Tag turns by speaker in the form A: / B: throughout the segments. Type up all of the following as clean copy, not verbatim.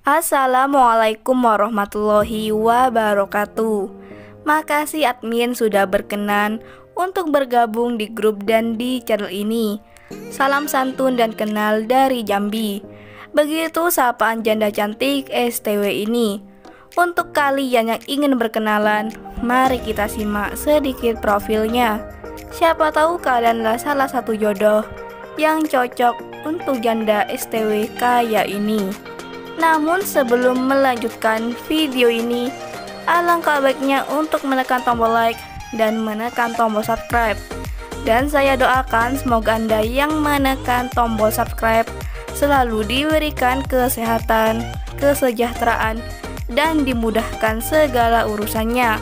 A: Assalamualaikum warahmatullahi wabarakatuh. Makasih admin sudah berkenan untuk bergabung di grup dan di channel ini. Salam santun dan kenal dari Jambi. Begitu sapaan janda cantik STW ini. Untuk kalian yang ingin berkenalan, mari kita simak sedikit profilnya. Siapa tahu kalianlah salah satu jodoh yang cocok untuk janda STW kaya ini. Namun sebelum melanjutkan video ini, alangkah baiknya untuk menekan tombol like dan menekan tombol subscribe. Dan saya doakan semoga Anda yang menekan tombol subscribe selalu diberikan kesehatan, kesejahteraan, dan dimudahkan segala urusannya.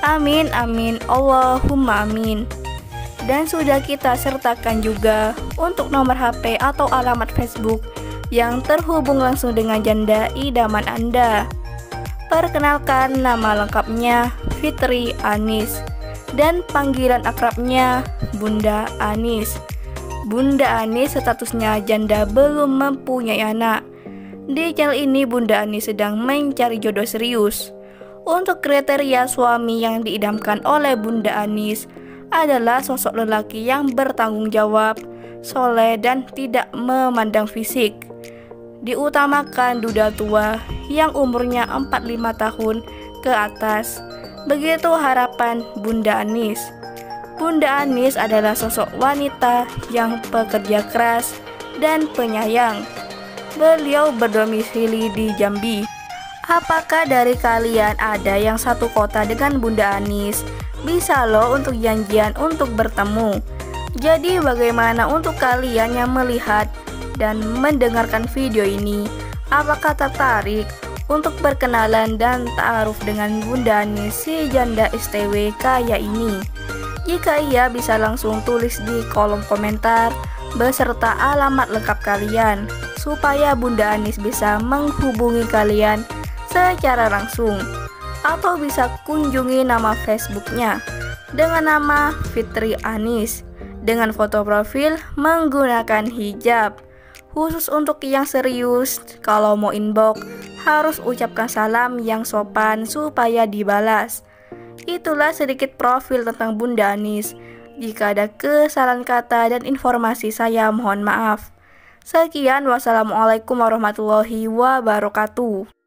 A: Amin amin Allahumma amin. Dan sudah kita sertakan juga untuk nomor HP atau alamat Facebook yang terhubung langsung dengan janda idaman Anda. Perkenalkan, nama lengkapnya Fitri Anis dan panggilan akrabnya Bunda Anis. Bunda Anis statusnya janda belum mempunyai anak. Di channel ini Bunda Anis sedang mencari jodoh serius. Untuk kriteria suami yang diidamkan oleh Bunda Anis adalah sosok lelaki yang bertanggung jawab, soleh, dan tidak memandang fisik. Diutamakan duda tua yang umurnya 45 tahun ke atas. Begitu harapan Bunda Anis. Bunda Anis adalah sosok wanita yang pekerja keras dan penyayang. Beliau berdomisili di Jambi. Apakah dari kalian ada yang satu kota dengan Bunda Anis? Bisa loh untuk janjian untuk bertemu. Jadi bagaimana untuk kalian yang melihat dan mendengarkan video ini? Apakah tertarik untuk berkenalan dan ta'aruf dengan Bunda Anis si janda STW kaya ini? Jika iya, bisa langsung tulis di kolom komentar beserta alamat lengkap kalian supaya Bunda Anis bisa menghubungi kalian secara langsung, atau bisa kunjungi nama Facebooknya dengan nama Fitri Anis dengan foto profil menggunakan hijab. Khusus untuk yang serius, kalau mau inbox harus ucapkan salam yang sopan supaya dibalas. Itulah sedikit profil tentang Bunda Anis. Jika ada kesalahan kata dan informasi, saya mohon maaf. Sekian, wassalamualaikum warahmatullahi wabarakatuh.